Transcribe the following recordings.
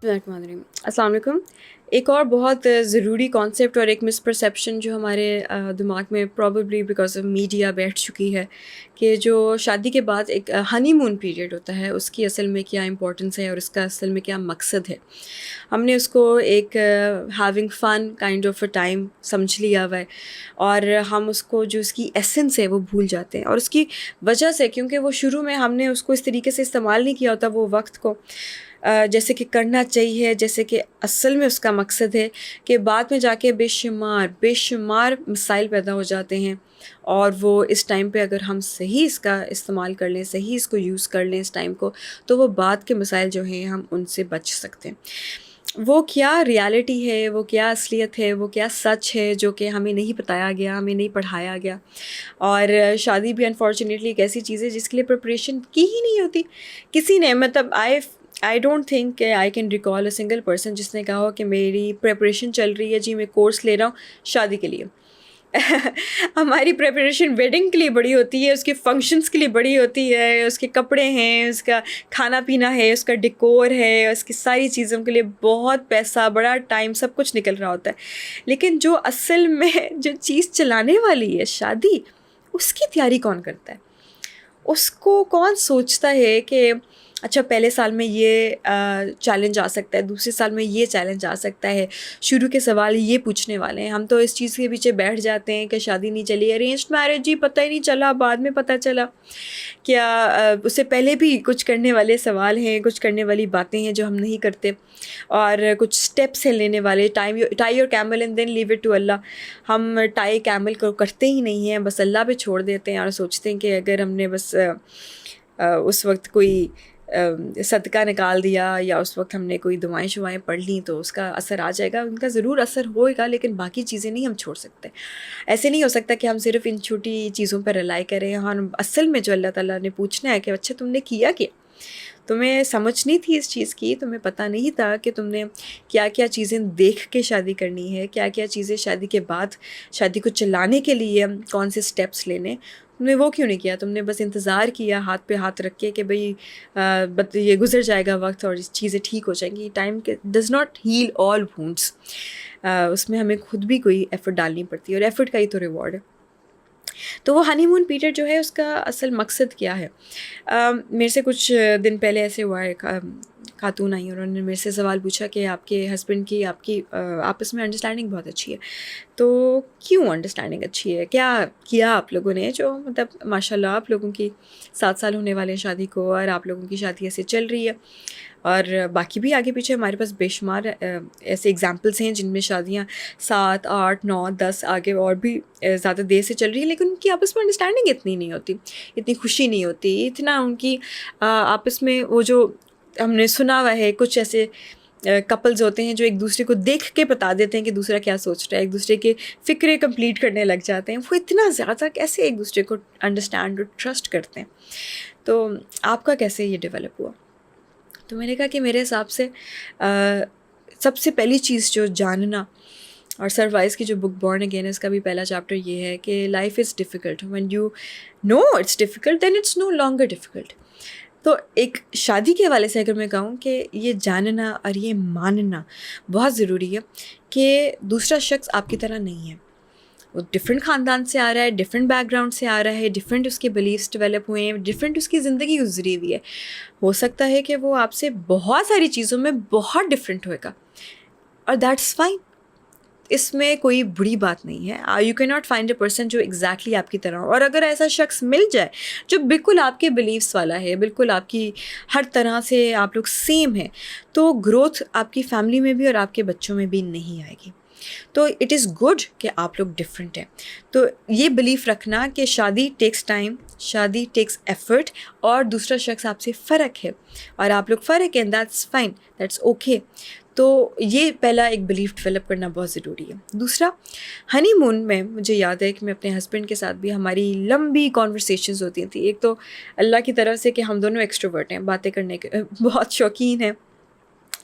السلام علیکم. ایک اور بہت ضروری کانسیپٹ اور ایک مسپرسیپشن جو ہمارے دماغ میں پرابیبلی بیکاز آف میڈیا بیٹھ چکی ہے کہ جو شادی کے بعد ایک ہنی مون پیریڈ ہوتا ہے اس کی اصل میں کیا امپورٹنس ہے اور اس کا اصل میں کیا مقصد ہے. ہم نے اس کو ایک having fun kind of a time سمجھ لیا ہوا ہے اور ہم اس کو جو اس کی ایسنس ہے وہ بھول جاتے ہیں. اور اس کی وجہ سے کیونکہ وہ شروع میں ہم نے اس کو اس طریقے سے استعمال نہیں کیا ہوتا وہ وقت کو جیسے کہ کرنا چاہیے، جیسے کہ اصل میں اس کا مقصد ہے کہ بعد میں جا کے بے شمار مسائل پیدا ہو جاتے ہیں. اور وہ اس ٹائم پہ اگر ہم صحیح اس کا استعمال کر لیں، صحیح اس کو یوز کر لیں اس ٹائم کو، تو وہ بعد کے مسائل جو ہیں ہم ان سے بچ سکتے ہیں. وہ کیا ریالٹی ہے، وہ کیا اصلیت ہے، وہ کیا سچ ہے جو کہ ہمیں نہیں بتایا گیا، ہمیں نہیں پڑھایا گیا. اور شادی بھی انفارچونیٹلی ایک ایسی چیز ہے جس کے لیے پریپریشن کی ہی نہیں ہوتی کسی نے. مطلب آئی ڈونٹ تھنک کہ I can recall a single person جس نے کہا ہو کہ میری پریپریشن چل رہی ہے جی، میں کورس لے رہا ہوں شادی کے لیے. ہماری پریپریشن ویڈنگ کے لیے بڑی ہوتی ہے، اس کے فنکشنس کے لیے بڑی ہوتی ہے، اس کے کپڑے ہیں، اس کا کھانا پینا ہے، اس کا ڈیکور ہے، اس کی ساری چیزوں کے لیے بہت پیسہ، بڑا ٹائم، سب کچھ نکل رہا ہوتا ہے. لیکن جو اصل میں جو چیز چلانے والی ہے شادی، اس کی تیاری کون کرتا ہے؟ اس کو کون سوچتا ہے کہ اچھا پہلے سال میں یہ چیلنج آ سکتا ہے، دوسرے سال میں یہ چیلنج آ سکتا ہے، شروع کے سوال یہ پوچھنے والے ہیں. ہم تو اس چیز کے پیچھے بیٹھ جاتے ہیں کہ شادی نہیں چلی، ارینجڈ میرج جی پتہ ہی نہیں چلا، بعد میں پتہ چلا. کیا اس سے پہلے بھی کچھ کرنے والے سوال ہیں، کچھ کرنے والی باتیں ہیں جو ہم نہیں کرتے، اور کچھ سٹیپس ہیں لینے والے. ٹائی اور camel and then leave it to Allah. ہم ٹائی کیمل کو کرتے ہی نہیں ہیں، بس اللہ پہ چھوڑ دیتے ہیں اور سوچتے ہیں کہ اگر ہم نے بس اس وقت کوئی صدقہ نکال دیا یا اس وقت ہم نے کوئی دعائیں شوائیں پڑھ لیں تو اس کا اثر آ جائے گا. ان کا ضرور اثر ہوئے گا لیکن باقی چیزیں نہیں ہم چھوڑ سکتے. ایسے نہیں ہو سکتا کہ ہم صرف ان چھوٹی چیزوں پر رلائی کریں. ہم اصل میں جو اللہ تعالیٰ نے پوچھنا ہے کہ اچھا تم نے کیا، تمہیں سمجھ نہیں تھی اس چیز کی، تمہیں پتہ نہیں تھا کہ تم نے کیا کیا چیزیں دیکھ کے شادی کرنی ہے، کیا کیا چیزیں شادی کے بعد شادی کو چلانے کے لیے کون سے سٹیپس لینے، تم نے وہ کیوں نہیں کیا؟ تم نے بس انتظار کیا ہاتھ پہ ہاتھ رکھ کے کہ بھئی یہ گزر جائے گا وقت اور چیزیں ٹھیک ہو جائیں گی. Time does not heal all wounds. اس میں ہمیں خود بھی کوئی ایفرٹ ڈالنی پڑتی ہے اور ایفرٹ کا ہی تو ریوارڈ ہے. تو وہ ہنی مون پیریڈ جو ہے اس کا اصل مقصد کیا ہے؟ میرے سے کچھ دن پہلے ایسے ہوا ہے، خاتون آئی اور انہوں نے میرے سے سوال پوچھا کہ آپ کے ہسبینڈ کی آپ کی آپس میں انڈرسٹینڈنگ بہت اچھی ہے، تو کیوں انڈرسٹینڈنگ اچھی ہے؟ کیا کیا آپ لوگوں نے جو مطلب ماشاء اللہ آپ لوگوں کی 7 سال ہونے والے ہیں شادی کو اور آپ لوگوں کی شادی ایسے چل رہی ہے، اور باقی بھی آگے پیچھے ہمارے پاس بے شمار ایسے ایگزامپلس ہیں جن میں شادیاں 7 8 9 10 آگے اور بھی زیادہ دیر سے چل رہی ہیں، لیکن ان کی آپس میں انڈرسٹینڈنگ اتنی نہیں ہوتی، اتنی خوشی نہیں ہوتی، اتنا ان کی آپس میں وہ جو ہم نے سنا ہوا ہے کچھ ایسے کپلز ہوتے ہیں جو ایک دوسرے کو دیکھ کے بتا دیتے ہیں کہ دوسرا کیا سوچ رہا ہے، ایک دوسرے کے فکرے کمپلیٹ کرنے لگ جاتے ہیں. وہ اتنا زیادہ کیسے ایک دوسرے کو انڈرسٹینڈ اور ٹرسٹ کرتے ہیں؟ تو آپ کا کیسے یہ ڈیولپ ہوا؟ تو میں نے کہا کہ میرے حساب سے سب سے پہلی چیز جو جاننا، اور سر وائز کی جو بک بورن اگین اس کا بھی پہلا چیپٹر یہ ہے کہ life is difficult, when you know it's difficult then it's no longer difficult. تو ایک شادی کے حوالے سے اگر میں کہوں کہ یہ جاننا اور یہ ماننا بہت ضروری ہے کہ دوسرا شخص آپ کی طرح نہیں ہے. وہ ڈفرینٹ خاندان سے آ رہا ہے، ڈفرینٹ بیک گراؤنڈ سے آ رہا ہے، ڈفرینٹ اس کے بلیفس ڈیولپ ہوئے ہیں، ڈفرینٹ اس کی زندگی گزری ہوئی ہے. ہو سکتا ہے کہ وہ آپ سے بہت ساری چیزوں میں بہت ڈفرینٹ ہوئے گا، اور دیٹس فائن. اس میں کوئی بری بات نہیں ہے. یو کی ناٹ فائنڈ اے پرسن جو ایگزیکٹلی آپ کی طرح ہو. اور اگر ایسا شخص مل جائے جو بالکل آپ کے بلیفس والا ہے، بالکل آپ کی ہر طرح سے آپ لوگ سیم ہیں، تو گروتھ آپ کی فیملی میں بھی اور آپ کے بچوں میں بھی نہیں آئے گی. تو اٹ از گڈ کہ آپ لوگ ڈفرینٹ ہیں. تو یہ بلیف رکھنا کہ شادی ٹیکس ٹائم، شادی ٹیکس ایفرٹ، اور دوسرا شخص آپ سے فرق ہے اور آپ لوگ فرق ہیں، دیٹس فائن، دیٹس اوکے. تو یہ پہلا ایک بلیف ڈیولپ کرنا بہت ضروری ہے. دوسرا، ہنی مون میں مجھے یاد ہے کہ میں اپنے ہسبینڈ کے ساتھ بھی ہماری لمبی کانورسیشنز ہوتی تھیں. ایک تو اللہ کی طرف سے کہ ہم دونوں ایکسٹروورٹ ہیں، باتیں کرنے کے بہت شوقین ہیں،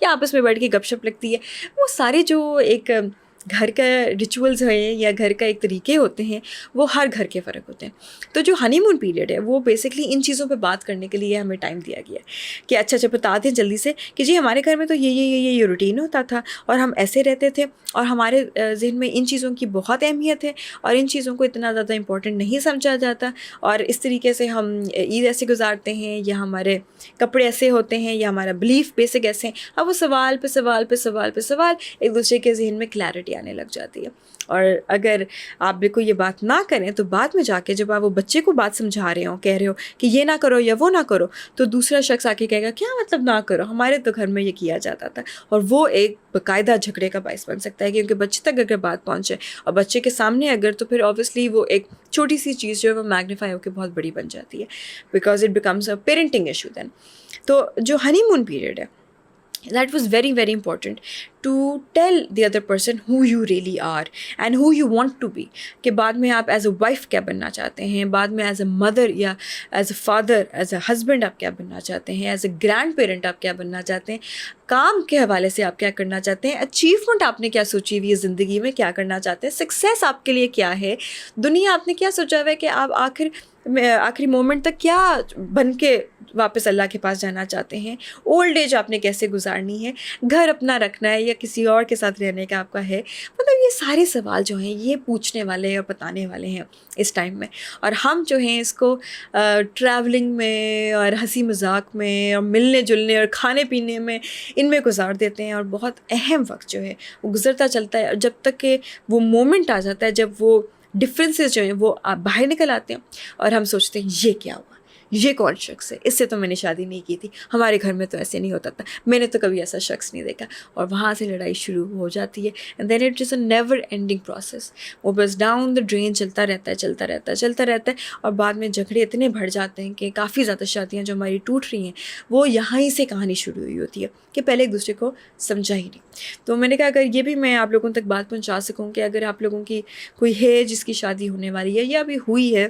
یا آپس میں بیٹھ کے گپ شپ لگتی ہے. وہ سارے جو ایک گھر کا ریچولز ہیں یا گھر کا ایک طریقے ہوتے ہیں وہ ہر گھر کے فرق ہوتے ہیں. تو جو ہنی مون پیریڈ ہے وہ بیسکلی ان چیزوں پہ بات کرنے کے لیے ہمیں ٹائم دیا گیا ہے کہ اچھا بتا دیں جلدی سے کہ جی ہمارے گھر میں تو یہ روٹین ہوتا تھا اور ہم ایسے رہتے تھے, اور ہمارے ذہن میں ان چیزوں کی بہت اہمیت ہے اور ان چیزوں کو اتنا زیادہ امپورٹنٹ نہیں سمجھا جاتا, اور اس طریقے سے ہم عید ایسے گزارتے ہیں یا ہمارے کپڑے ایسے ہوتے ہیں یا ہمارا بلیف بیسک ایسے ہیں. اب وہ سوال پہ سوال پہ سوال پہ سوال ایک دوسرے کے ذہن میں کلیئرٹی آنے لگ جاتی ہے. اور اگر آپ بالکل یہ بات نہ کریں تو بعد میں جا کے جب آپ وہ بچے کو بات سمجھا رہے ہو, کہہ رہے ہو کہ یہ نہ کرو یا وہ نہ کرو, تو دوسرا شخص آ کے کہے گا کیا مطلب نہ کرو, ہمارے تو گھر میں یہ کیا جاتا تھا. اور وہ ایک باقاعدہ جھگڑے کا باعث بن سکتا ہے, کیونکہ بچے تک اگر بات پہنچے اور بچے کے سامنے اگر, تو پھر اوبویسلی وہ ایک چھوٹی سی چیز جو ہے وہ میگنیفائی ہو کے بہت بڑی بن جاتی ہے, because it becomes a parenting issue then. تو جو ہنی مون پیریڈ ہے, that was very very important to tell the other person who you really are and who you want to be, کہ بعد میں آپ ایز اے وائف کیا بننا چاہتے ہیں, بعد میں ایز اے مدر یا as a father, as a husband آپ کیا بننا چاہتے ہیں, ایز اے گرینڈ پیرنٹ آپ کیا بننا چاہتے ہیں, کام کے حوالے سے آپ کیا کرنا چاہتے ہیں, اچیومنٹ آپ نے کیا سوچی ہوئی ہے زندگی میں, کیا کرنا چاہتے ہیں, سکسیس آپ کے لیے کیا ہے, دنیا آپ نے کیا سوچا ہوا ہے کہ آپ آخری مومنٹ تک کیا بن کے واپس اللہ کے پاس جانا چاہتے ہیں, اولڈ ایج آپ نے کیسے گزارنی ہے, گھر اپنا رکھنا ہے یا کسی اور کے ساتھ رہنے کا آپ کا ہے. مطلب یہ سارے سوال جو ہیں یہ پوچھنے والے ہیں اور بتانے والے ہیں اس ٹائم میں, اور ہم جو ہیں اس کو ٹریولنگ میں اور ہنسی مذاق میں اور ملنے جلنے اور کھانے پینے میں ان میں گزار دیتے ہیں, اور بہت اہم وقت جو ہے وہ گزرتا چلتا ہے, اور جب تک کہ وہ مومنٹ آ جاتا ہے جب وہ ڈفرینسز جو ہیں وہ باہر نکل آتے ہیں اور ہم سوچتے ہیں یہ کیا ہوا, یہ کون شخص ہے, اس سے تو میں نے شادی نہیں کی تھی, ہمارے گھر میں تو ایسے نہیں ہوتا تھا, میں نے تو کبھی ایسا شخص نہیں دیکھا, اور وہاں سے لڑائی شروع ہو جاتی ہے. And then it is a never ending process, وہ بس ڈاؤن دا ڈرین چلتا رہتا ہے چلتا رہتا ہے چلتا رہتا ہے, اور بعد میں جھگڑے اتنے بڑھ جاتے ہیں کہ کافی زیادہ شادیاں جو ہماری ٹوٹ رہی ہیں وہ یہاں ہی سے کہانی شروع ہوئی ہوتی ہے کہ پہلے ایک دوسرے کو سمجھا ہی نہیں. تو میں نے کہا اگر یہ بھی میں آپ لوگوں تک بات پہنچا سکوں کہ اگر آپ لوگوں کی کوئی ہے جس کی شادی ہونے والی ہے یا ابھی ہوئی ہے,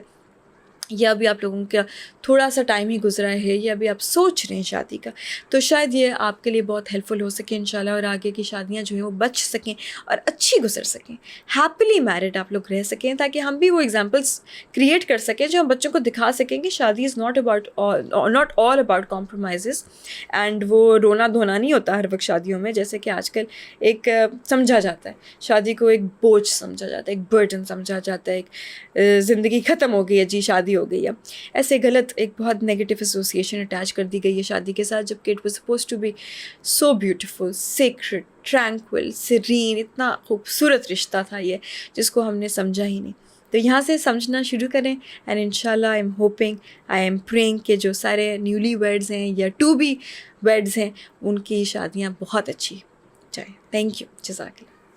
یا ابھی آپ لوگوں کا تھوڑا سا ٹائم ہی گزرا ہے, یا ابھی آپ سوچ رہے ہیں شادی کا, تو شاید یہ آپ کے لیے بہت ہیلپ فل ہو سکے انشاءاللہ, اور آگے کی شادیاں جو ہیں وہ بچ سکیں اور اچھی گزر سکیں, ہیپیلی میرڈ آپ لوگ رہ سکیں, تاکہ ہم بھی وہ ایگزامپلس کریٹ کر سکیں جو ہم بچوں کو دکھا سکیں کہ شادی is not all about compromises, and وہ رونا دھونا نہیں ہوتا ہر وقت شادیوں میں, جیسے کہ آج کل ایک سمجھا جاتا ہے, شادی کو ایک بوجھ سمجھا جاتا ہے, ایک برڈن سمجھا جاتا ہے, ایک زندگی ختم ہو گئی ہے جی شادی ہو گئی ہے. ایسے غلط ایک بہت نیگیٹو ایسوسیشن اٹیچ کر دی گئی ہے شادی کے ساتھ, جبکہ it was suppose to be so beautiful, sacred, tranquil, serene, اتنا خوبصورت رشتہ تھا یہ جس کو ہم نے سمجھا ہی نہیں. تو یہاں سے سمجھنا شروع کریں, اینڈ انشاءاللہ I am hoping, I am praying کہ جو سارے نیولی ویڈز ہیں یا ٹو بی ویڈز ہیں ان کی شادیاں بہت اچھی جائیں. تھینک یو, جزاک اللہ.